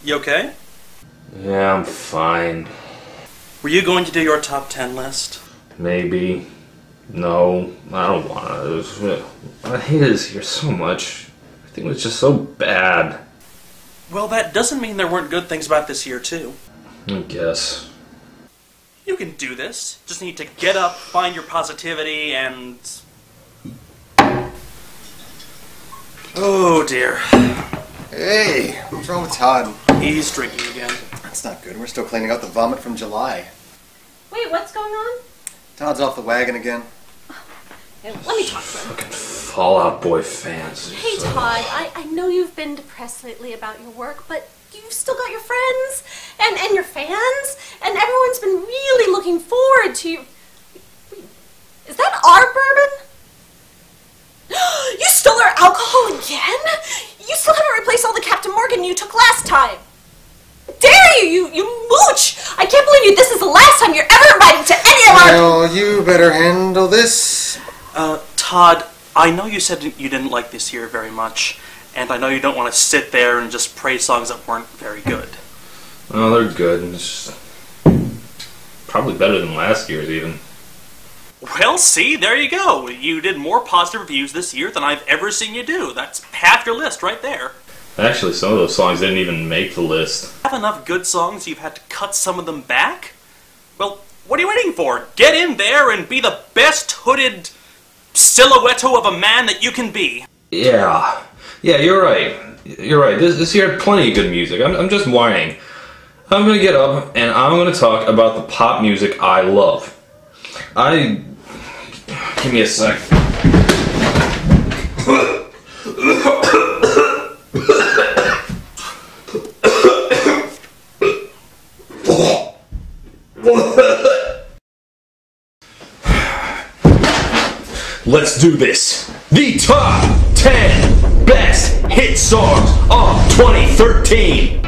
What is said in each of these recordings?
You okay? Yeah, I'm fine. Were you going to do your top 10 list? Maybe. No, I don't want to. I hate this here so much. I think it was just so bad. Well, that doesn't mean there weren't good things about this year, too. I guess. You can do this. Just need to get up, find your positivity, and... Oh, dear. Hey, what's wrong with Todd? He's drinking again. That's not good. We're still cleaning out the vomit from July. Wait, what's going on? Todd's off the wagon again. Hey, let me talk to him. Fucking Fall Out Boy fans. Hey, Todd, I know you've been depressed lately about your work, but you've still got your friends and your fans, and everyone's been really looking forward to you. Wait, is that our bourbon? You stole our alcohol again? You still haven't replaced all the Captain Morgan you took last time. Dare you mooch! I can't believe you. This is the last time you're ever invited to any of our... Well, you better handle this. Todd, I know you said you didn't like this year very much, and I know you don't want to sit there and just praise songs that weren't very good. Oh, they're good. It's probably better than last year's, even. Well, see, there you go. You did more positive reviews this year than I've ever seen you do. That's half your list right there. Actually, some of those songs didn't even make the list. Have enough good songs you've had to cut some of them back? Well, what are you waiting for? Get in there and be the best hooded silhouetto of a man that you can be. Yeah, you're right. You're right. This year had plenty of good music. I'm just whining. I'm gonna get up and I'm gonna talk about the pop music I love. Give me a sec. Let's do this. The top 10 best hit songs of 2013.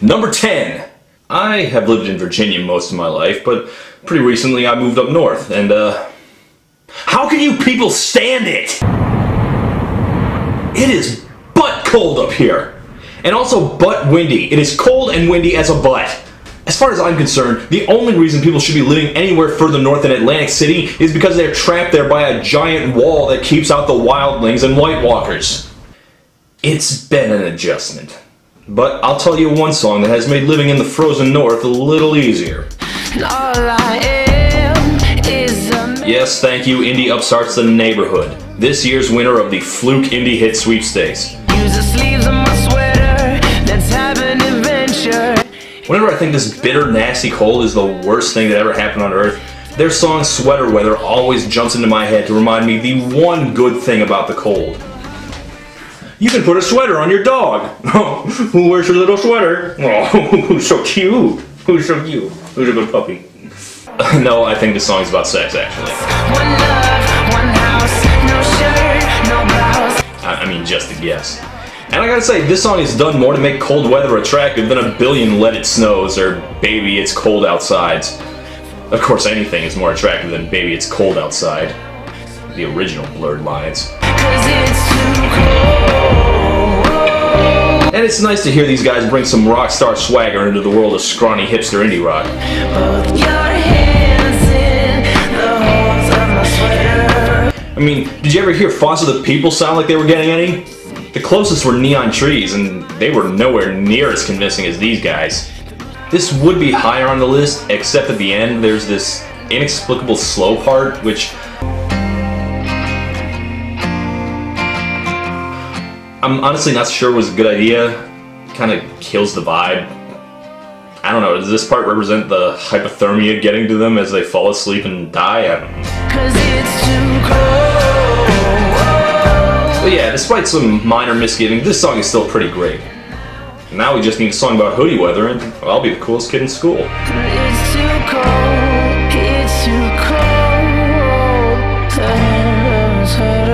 Number 10. I have lived in Virginia most of my life, but pretty recently I moved up north, and how can you people stand it? It is butt cold up here. And also butt windy. It is cold and windy as a butt. As far as I'm concerned, the only reason people should be living anywhere further north than Atlantic City is because they're trapped there by a giant wall that keeps out the wildlings and White Walkers. It's been an adjustment. But I'll tell you one song that has made living in the frozen north a little easier. Yes, thank you, indie upstarts The Neighborhood. This year's winner of the Fluke Indie Hit Sweepstakes. Use the sleeves of my sweater, let's have an adventure. Whenever I think this bitter, nasty cold is the worst thing that ever happened on Earth, their song Sweater Weather always jumps into my head to remind me the one good thing about the cold. You can put a sweater on your dog. Who wears your little sweater? Oh, who's so cute? Who's so cute? Who's a good puppy? No, I think this song is about sex, actually. One love, one house, no shirt, no blouse. I mean, just a guess. And I gotta say, this song has done more to make cold weather attractive than a billion Let It Snows or Baby It's Cold Outsides. Of course, anything is more attractive than Baby It's Cold Outside. The original Blurred Lines. 'Cause it's too cold. And it's nice to hear these guys bring some rock star swagger into the world of scrawny hipster indie rock. Both your hands in the holes of my sweater. I mean, did you ever hear Foster the People sound like they were getting any? The closest were Neon Trees, and they were nowhere near as convincing as these guys. This would be higher on the list, except at the end there's this inexplicable slow part, which I'm honestly not sure was a good idea. Kind of kills the vibe. I don't know, does this part represent the hypothermia getting to them as they fall asleep and die? I don't know. 'Cause it's too cold. But yeah, despite some minor misgivings, this song is still pretty great. Now we just need a song about hoodie weather, and I'll be the coolest kid in school. It's too cold. It's too cold to handle a sweater.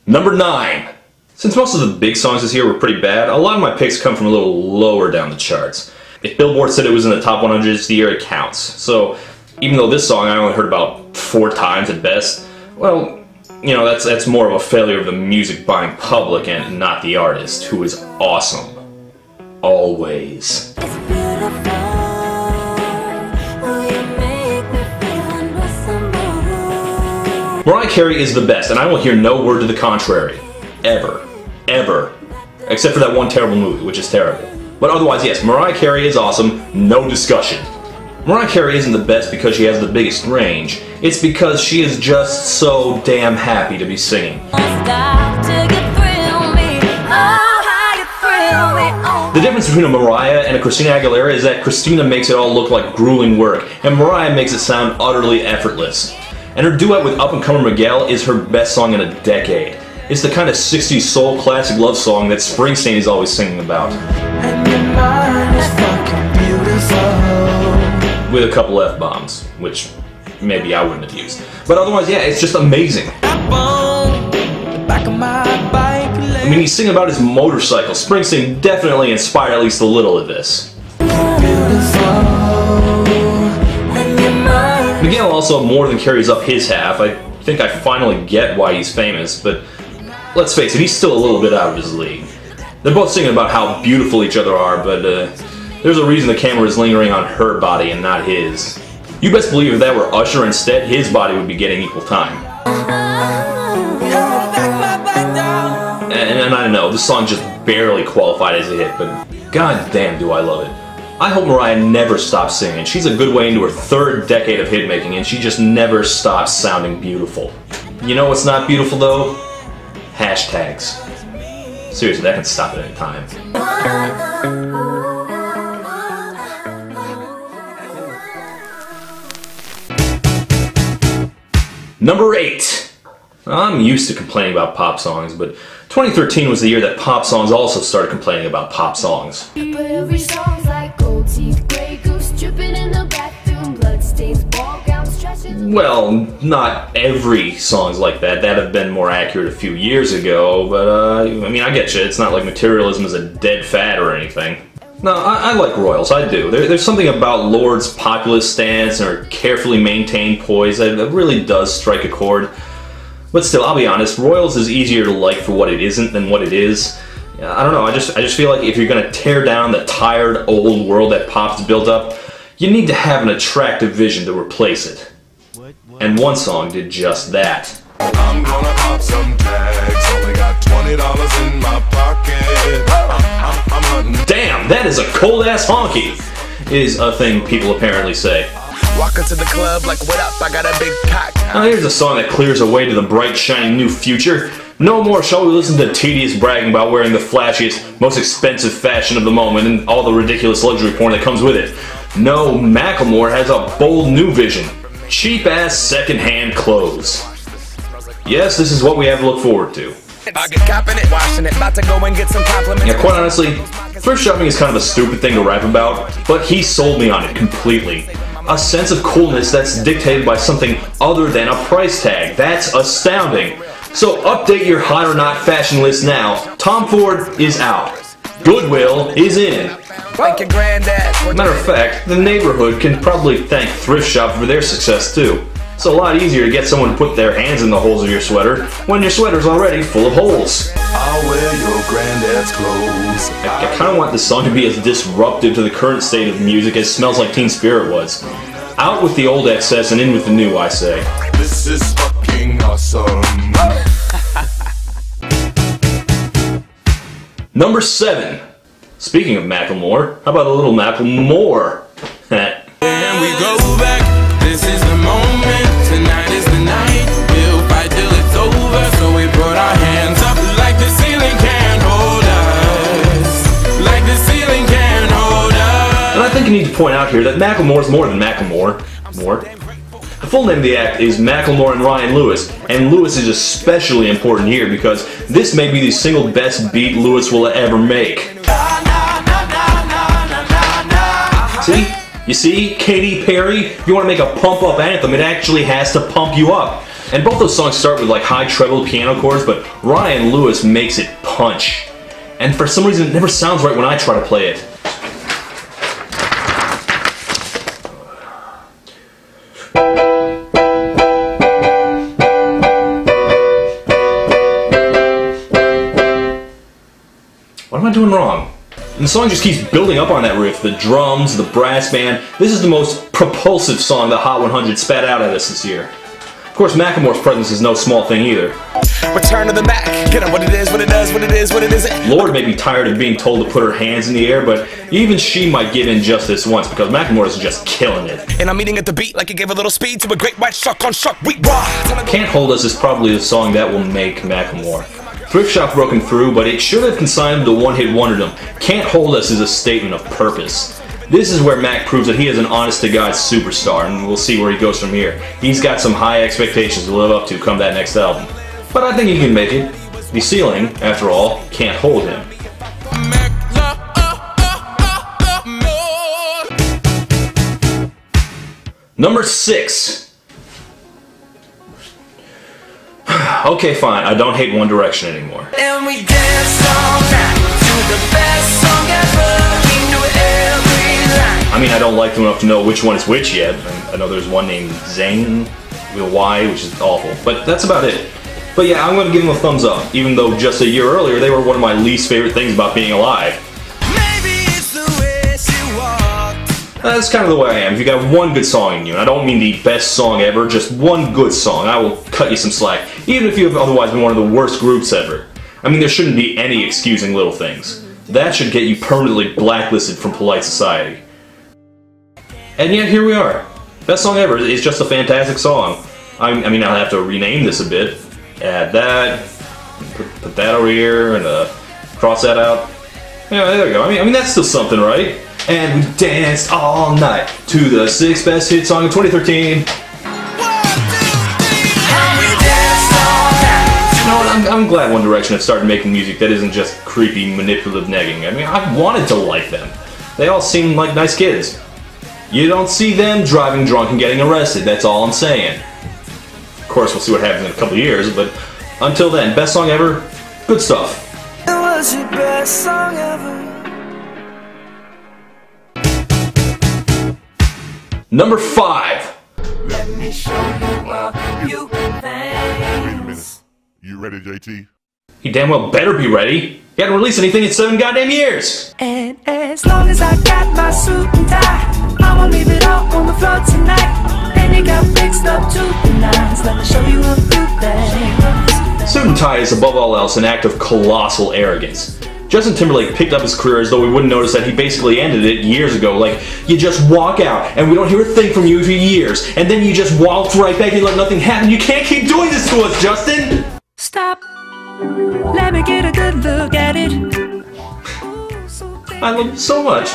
Number 9. Since most of the big songs this year were pretty bad, a lot of my picks come from a little lower down the charts. If Billboard said it was in the top 100 this year, it counts. So, even though this song I only heard about 4 times at best, well, you know, that's more of a failure of the music-buying public and not the artist, who is awesome. Always. Mariah Carey is the best, and I will hear no word to the contrary. Ever. Ever. Except for that one terrible movie, which is terrible. But otherwise, yes, Mariah Carey is awesome, no discussion. Mariah Carey isn't the best because she has the biggest range. It's because she is just so damn happy to be singing. The difference between a Mariah and a Christina Aguilera is that Christina makes it all look like grueling work, and Mariah makes it sound utterly effortless. And her duet with up-and-comer Miguel is her best song in a decade. It's the kind of 60s soul classic love song that Springsteen is always singing about. With a couple F-bombs, which maybe I wouldn't have used. But otherwise, yeah, it's just amazing. I mean, he's singing about his motorcycle. Springsteen definitely inspired at least a little of this. Miguel also more than carries up his half. I think I finally get why he's famous, but let's face it, he's still a little bit out of his league. They're both singing about how beautiful each other are, but there's a reason the camera is lingering on her body and not his. You best believe if that were Usher instead, his body would be getting equal time. And I know, this song just barely qualified as a hit, but god damn do I love it. I hope Mariah never stops singing. She's a good way into her 3rd decade of hit making, and she just never stops sounding beautiful. You know what's not beautiful though? Hashtags. Seriously, that can stop at any time. Number 8. I'm used to complaining about pop songs, but 2013 was the year that pop songs also started complaining about pop songs. Well, not every song's like that. That'd have been more accurate a few years ago, but I mean, I get you. It's not like materialism is a dead fad or anything. No, I like Royals, I do. There's something about Lord's populist stance or carefully maintained poise that really does strike a chord. But still, I'll be honest, Royals is easier to like for what it isn't than what it is. I don't know, I just feel like if you're gonna tear down the tired old world that pop's built up, you need to have an attractive vision to replace it. And one song did just that. I'm gonna pop some tags, only got $20 in my pocket. I'm hunting. Damn, that is a cold ass honky, is a thing people apparently say. Walk into the club like, what up, I got a big cock. Now here's a song that clears a way to the bright, shining new future. No more shall we listen to tedious bragging about wearing the flashiest, most expensive fashion of the moment and all the ridiculous luxury porn that comes with it. No, Macklemore has a bold new vision. Cheap-ass second-hand clothes. Yes, this is what we have to look forward to. Yeah, quite honestly, thrift shopping is kind of a stupid thing to rap about, but he sold me on it completely. A sense of coolness that's dictated by something other than a price tag. That's astounding. So update your hot or not fashion list now. Tom Ford is out. Goodwill is in. Matter of fact, the neighborhood can probably thank Thrift Shop for their success too. It's a lot easier to get someone to put their hands in the holes of your sweater when your sweater's already full of holes. I'll wear your granddad's clothes. I kind of want this song to be as disruptive to the current state of music as Smells Like Teen Spirit was. Out with the old excess and in with the new, I say. This is fucking awesome. Number 7. Speaking of Macklemore, how about a little Macklemore? And we go back. This is the moment. Tonight is the night. We'll fight till it's over. So we put our hands up like the ceiling can't hold us. Like the ceiling can't hold us. And I think you need to point out here that Macklemore is more than Macklemore. The full name of the act is Macklemore and Ryan Lewis, and Lewis is especially important here because this may be the single best beat Lewis will ever make. See? You see, Katy Perry, if you want to make a pump-up anthem, it actually has to pump you up. And both those songs start with like high treble piano chords, but Ryan Lewis makes it punch. And for some reason, it never sounds right when I try to play it. coming wrong. And the song just keeps building up on that riff. The drums, the brass band. This is the most propulsive song the Hot 100 spat out at us this year. Of course, Macklemore's presence is no small thing either. Return to the Mac. Get up what it is, what it does, what it is, what it isn't. Lord may be tired of being told to put her hands in the air, but even she might give in just this once because Macklemore is just killing it. And I'm eating at the beat like it gave a little speed to a great white shark on shark. We raw. Can't Hold Us is probably the song that will make Macklemore. Thrift Shop broke him through, but it should have consigned him to one-hit wonderdom. Can't Hold Us is a statement of purpose. This is where Mac proves that he is an honest-to-God superstar, and we'll see where he goes from here. He's got some high expectations to live up to come that next album. But I think he can make it. The ceiling, after all, can't hold him. Number 6. Okay, fine, I don't hate One Direction anymore. And we dance all night to the best song ever. We knew every line. I mean, I don't like them enough to know which one is which yet. I know there's one named Zayn with a Y, which is awful, but that's about it. But yeah, I'm going to give them a thumbs up, even though just a year earlier they were one of my least favorite things about being alive. Maybe it's the way she walked. That's kind of the way I am. If you got one good song in you, and I don't mean the best song ever, just one good song, I will cut you some slack, even if you have otherwise been one of the worst groups ever. I mean, there shouldn't be any excusing little things. That should get you permanently blacklisted from polite society. And yet, here we are. Best song ever is just a fantastic song. I mean, I'll have to rename this a bit. Add that, put that over here, and cross that out. Yeah, there we go. I mean, that's still something, right? And we danced all night to the 6th best hit song of 2013. You know what? I'm glad One Direction have started making music that isn't just creepy, manipulative negging. I mean, I wanted to like them. They all seem like nice kids. You don't see them driving drunk and getting arrested, that's all I'm saying. Of course, we'll see what happens in a couple of years, but until then, best song ever, good stuff. It was your best song ever. Number 5. Let me show you a few things. Wait a minute. You ready, JT? He damn well better be ready. He hadn't released anything in 7 goddamn years. And as long as I got my suit and tie, I'ma leave it all on the floor tonight. And you got fixed up to the nines. Let me show you a few things. Suit and tie is above all else an act of colossal arrogance. Justin Timberlake picked up his career as though we wouldn't notice that he basically ended it years ago. Like, you just walk out and we don't hear a thing from you for years, and then you just waltz right back and let nothing happen. You can't keep doing this to us, Justin! Stop. Let me get a good look at it. I love you so much.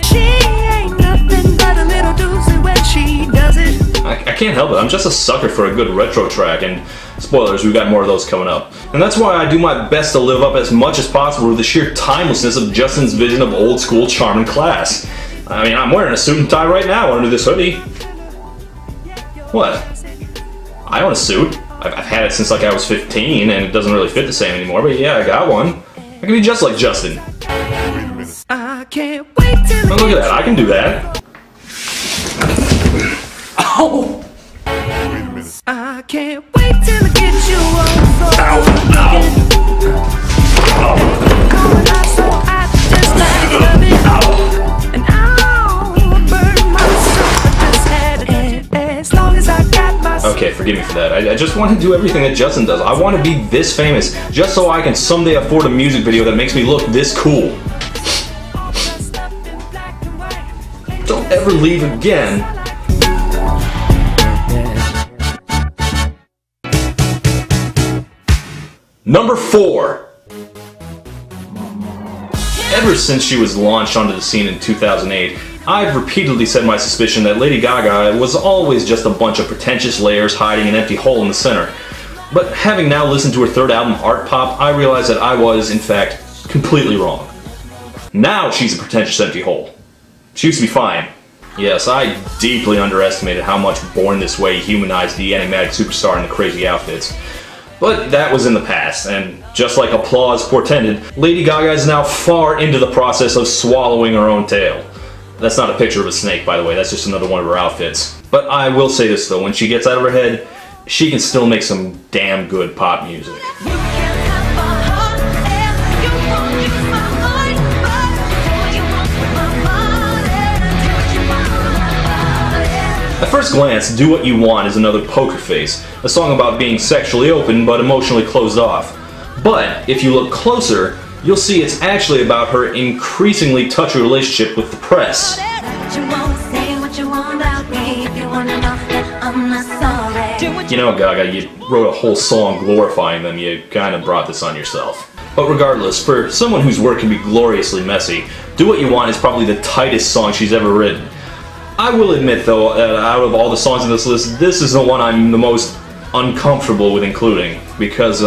She ain't nothing but a little doozy when she does it. I can't help it. I'm just a sucker for a good retro track, and spoilers, we've got more of those coming up. And that's why I do my best to live up as much as possible with the sheer timelessness of Justin's vision of old school charm and class. I mean, I'm wearing a suit and tie right now under this hoodie. What? I own a suit. I've had it since like I was 15, and it doesn't really fit the same anymore, but yeah, I got one. I can be just like Justin. I can't wait till Oh, look at that, I can do that. Ow! I can't wait till I get you on the floor. Ow! Calling out so I just like love it. And I'll burn myself with this head. And as long as I got my Okay, forgive me for that. I just want to do everything that Justin does. I want to be this famous, just so I can someday afford a music video that makes me look this cool. Don't ever leave again. Number 4. Ever since she was launched onto the scene in 2008, I've repeatedly said my suspicion that Lady Gaga was always just a bunch of pretentious layers hiding an empty hole in the center. But having now listened to her third album, Art Pop, I realized that I was, in fact, completely wrong. Now she's a pretentious empty hole. She used to be fine. Yes, I deeply underestimated how much Born This Way humanized the enigmatic superstar in the crazy outfits. But that was in the past, and just like applause portended, Lady Gaga is now far into the process of swallowing her own tail. That's not a picture of a snake, by the way, that's just another one of her outfits. But I will say this though, when she gets out of her head, she can still make some damn good pop music. You can have my heart and you won't use my At first glance, Do What You Want is another Poker Face, a song about being sexually open but emotionally closed off. But if you look closer, you'll see it's actually about her increasingly touchy relationship with the press. You know, Gaga, you wrote a whole song glorifying them, you kinda brought this on yourself. But regardless, for someone whose work can be gloriously messy, Do What You Want is probably the tightest song she's ever written. I will admit though, out of all the songs on this list, this is the one I'm the most uncomfortable with including, because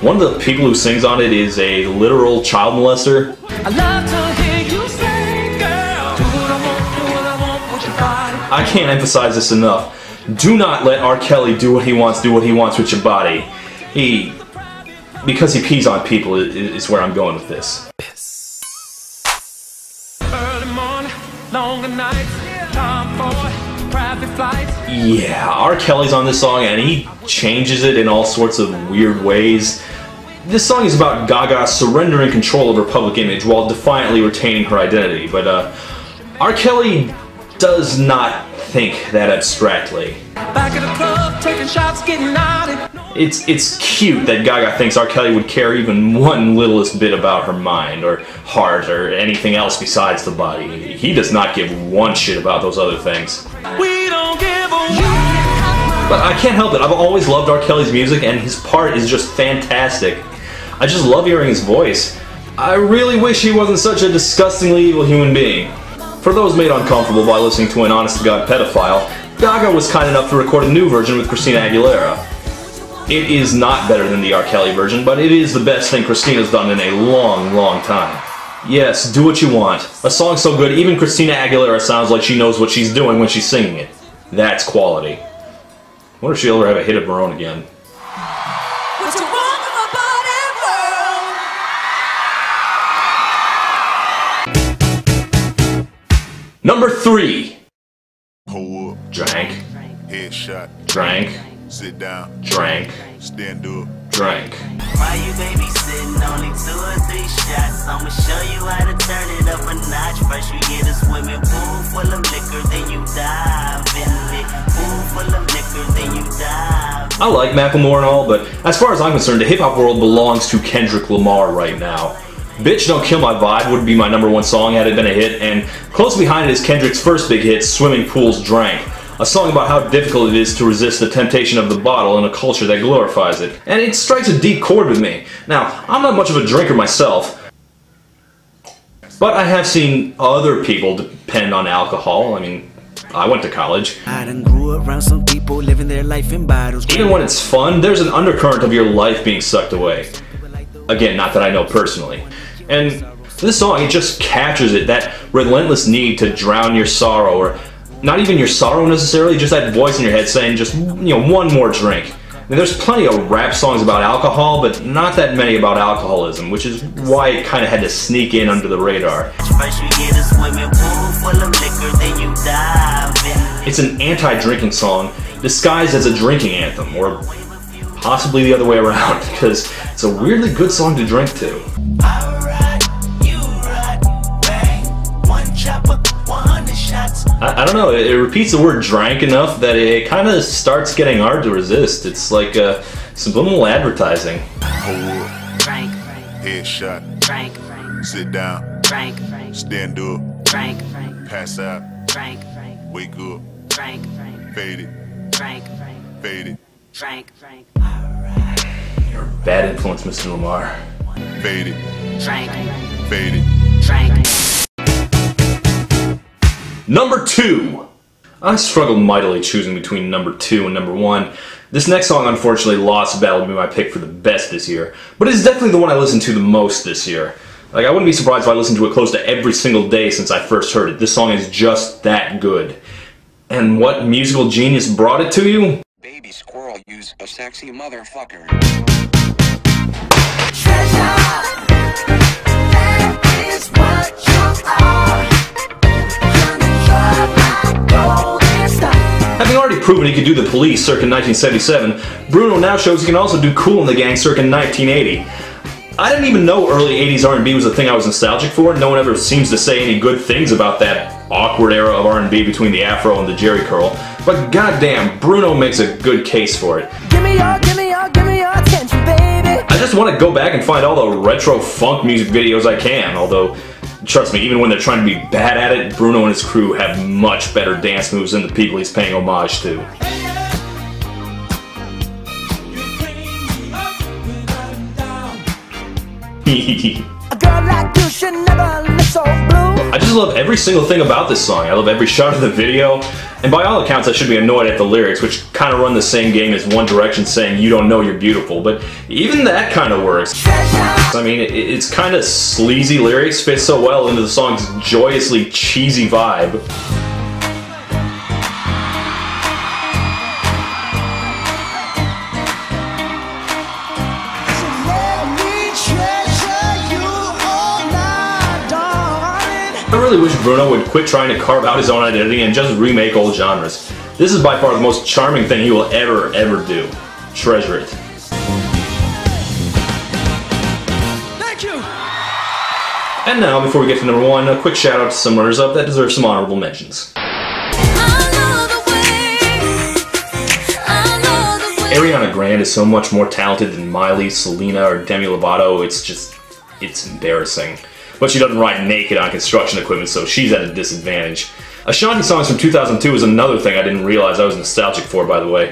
one of the people who sings on it is a literal child molester. I love to hear you say, girl, do what I want with your body. I can't emphasize this enough. Do not let R. Kelly do what he wants with your body. Because he pees on people is where I'm going with this. Early morning, longer nights, time for private flights. Yeah, R. Kelly's on this song and he changes it in all sorts of weird ways. This song is about Gaga surrendering control of her public image while defiantly retaining her identity, but R. Kelly does not think that abstractly. Back at the club, taking shots, getting naughty. It's cute that Gaga thinks R. Kelly would care even one littlest bit about her mind, or heart, or anything else besides the body. He does not give one shit about those other things. We don't give a But I can't help it, I've always loved R. Kelly's music, and his part is just fantastic. I just love hearing his voice. I really wish he wasn't such a disgustingly evil human being. For those made uncomfortable by listening to an honest-to-God pedophile, Gaga was kind enough to record a new version with Christina Aguilera. It is not better than the R. Kelly version, but it is the best thing Christina's done in a long, long time. Yes, Do What You Want. A song so good, even Christina Aguilera sounds like she knows what she's doing when she's singing it. That's quality. I wonder if she'll ever have a hit of her own again. What's wrong with my body, world? Number 3. Pull up, Drank. headshot, Drank. sit down, Drank. stand up. Drank. Why you babysitting? Only 2 or 3 shots. I'ma show you how to turn it up a notch. First you get a swimming pool full of liquor, then you dive in it. Pool full of liquor, then you dive. I like Macklemore and all, but as far as I'm concerned, the hip-hop world belongs to Kendrick Lamar right now. Bitch Don't Kill My Vibe would be my #1 song had it been a hit, and close behind it is Kendrick's first big hit, Swimming Pools Drank. A song about how difficult it is to resist the temptation of the bottle in a culture that glorifies it. And it strikes a deep chord with me. Now, I'm not much of a drinker myself, but I have seen other people depend on alcohol. I mean, I went to college. I done grew around some people living their life in bottles. Even when it's fun, there's an undercurrent of your life being sucked away. Again, not that I know personally. And this song, it just captures it, that relentless need to drown your sorrow, or not even your sorrow necessarily, just that voice in your head saying just, one more drink. I mean, there's plenty of rap songs about alcohol, but not that many about alcoholism, which is why it kind of had to sneak in under the radar. First you get a swimming pool full of liquor, then you dive in it. It's an anti-drinking song disguised as a drinking anthem, or possibly the other way around, because it's a weirdly good song to drink to. I don't know, it repeats the word drank enough that it kind of starts getting hard to resist. It's like subliminal advertising. Pull up, Drank, headshot, drank, sit down, drank, stand up, drank, pass out, drank, wake up, drank, fade it, drank, fade it, drank, You're a bad influence, Mr. Lamar. fade it, drank, fade it. drank. Number 2! I struggled mightily choosing between number 2 and number 1. This next song unfortunately lost the battle to be my pick for the best this year, but it's definitely the one I listened to the most this year. Like, I wouldn't be surprised if I listened to it close to every single day since I first heard it. This song is just that good. And what musical genius brought it to you? Baby squirrel, use a sexy motherfucker. Treasure, that is what you are. Having already proven he could do The Police circa 1977, Bruno now shows he can also do Kool and the Gang circa 1980. I didn't even know early 80s R&B was a thing I was nostalgic for. No one ever seems to say any good things about that awkward era of R&B between the Afro and the Jerry curl, but goddamn, Bruno makes a good case for it. Give me your attention, baby. I just want to go back and find all the retro funk music videos I can, although, trust me, even when they're trying to be bad at it, Bruno and his crew have much better dance moves than the people he's paying homage to. I just love every single thing about this song. I love every shot of the video, and by all accounts I should be annoyed at the lyrics, which kind of run the same game as One Direction saying you don't know you're beautiful, but even that kind of works. I mean, it's kind of sleazy lyrics, fit so well into the song's joyously cheesy vibe. I really wish Bruno would quit trying to carve out his own identity and just remake old genres. This is by far the most charming thing he will ever do. Treasure it. Thank you. And now, before we get to number one, a quick shout out to some runners-up that deserve some honorable mentions. Ariana Grande is so much more talented than Miley, Selena, or Demi Lovato, it's embarrassing. But she doesn't ride naked on construction equipment, so she's at a disadvantage. Ashanti songs from 2002 is another thing I didn't realize I was nostalgic for, by the way.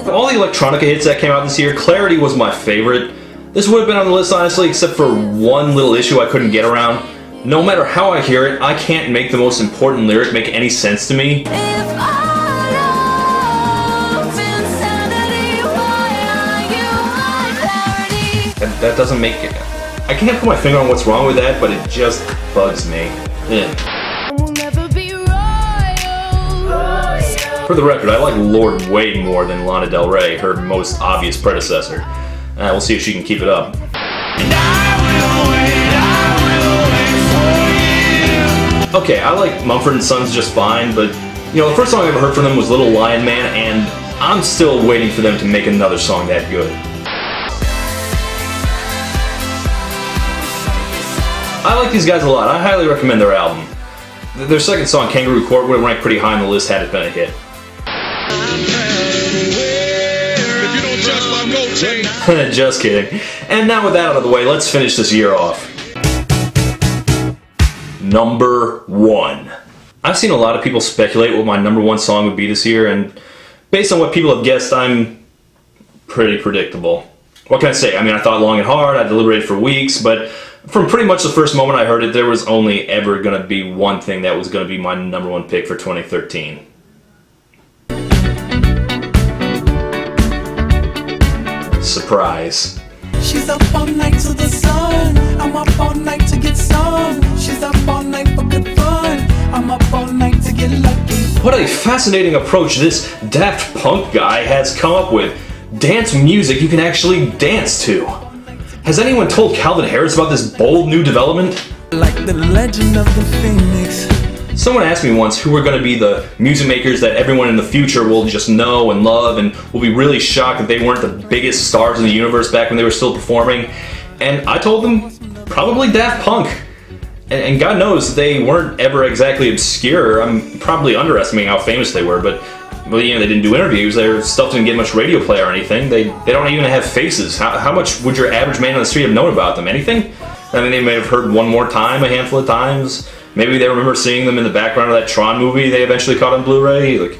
Of all the electronica hits that came out this year, Clarity was my favorite. This would have been on the list, honestly, except for one little issue I couldn't get around. No matter how I hear it, I can't make the most important lyric make any sense to me. That doesn't make it. I can't put my finger on what's wrong with that, but it just bugs me. For the record, I like Lorde way more than Lana Del Rey, her most obvious predecessor. We'll see if she can keep it up. Okay, I like Mumford & Sons just fine, but you know, the first song I ever heard from them was Little Lion Man, and I'm still waiting for them to make another song that good. I like these guys a lot. I highly recommend their album. Their second song, Kangaroo Court, would have ranked pretty high on the list had it been a hit. Just kidding. And now with that out of the way, let's finish this year off. Number one. I've seen a lot of people speculate what my number one song would be this year, and based on what people have guessed, I'm pretty predictable. What can I say? I mean, I thought long and hard, I deliberated for weeks, but from pretty much the first moment I heard it, there was only ever going to be one thing that was going to be my number one pick for 2013. Surprise. She's up all night to the sun. I'm up all night to get some. She's up all night for good fun. I'm up all night to get lucky. What a fascinating approach this Daft Punk guy has come up with. Dance music you can actually dance to. Has anyone told Calvin Harris about this bold new development? Like the legend of the Phoenix. Someone asked me once who were going to be the music makers that everyone in the future will just know and love and will be really shocked that they weren't the biggest stars in the universe back when they were still performing. And I told them, probably Daft Punk. And God knows they weren't ever exactly obscure. I'm probably underestimating how famous they were, but you know, they didn't do interviews, their stuff didn't get much radio play or anything, they don't even have faces. How much would your average man on the street have known about them? Anything? I mean, they may have heard One More Time a handful of times, maybe they remember seeing them in the background of that Tron movie they eventually caught on Blu-ray. Like,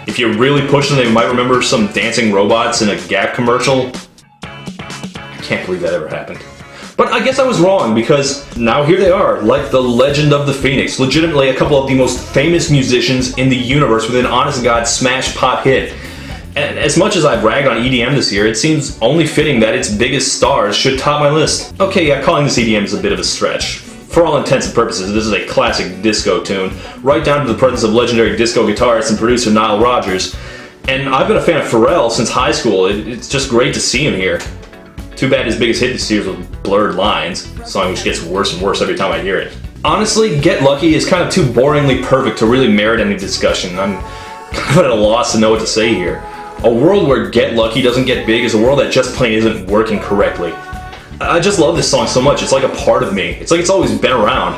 if you really push them, they might remember some dancing robots in a Gap commercial. I can't believe that ever happened. But I guess I was wrong, because now here they are, like the legend of the Phoenix, legitimately a couple of the most famous musicians in the universe with an honest-to-God smash pop hit. And as much as I've ragged on EDM this year, it seems only fitting that its biggest stars should top my list. Okay, yeah, calling this EDM is a bit of a stretch. For all intents and purposes, this is a classic disco tune, right down to the presence of legendary disco guitarist and producer Nile Rodgers. And I've been a fan of Pharrell since high school. It's just great to see him here. Too bad his biggest hit this year was Blurred Lines, a song which gets worse and worse every time I hear it. Honestly, Get Lucky is kind of too boringly perfect to really merit any discussion. I'm kind of at a loss to know what to say here. A world where Get Lucky doesn't get big is a world that just plain isn't working correctly. I just love this song so much. It's like a part of me. It's like it's always been around.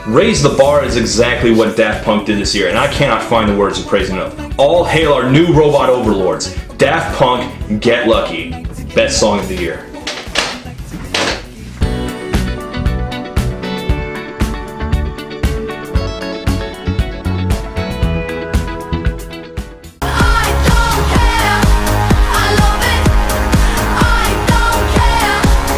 Raise the Bar is exactly what Daft Punk did this year, and I cannot find the words to praise enough. All hail our new robot overlords. Daft Punk, Get Lucky. Best song of the year.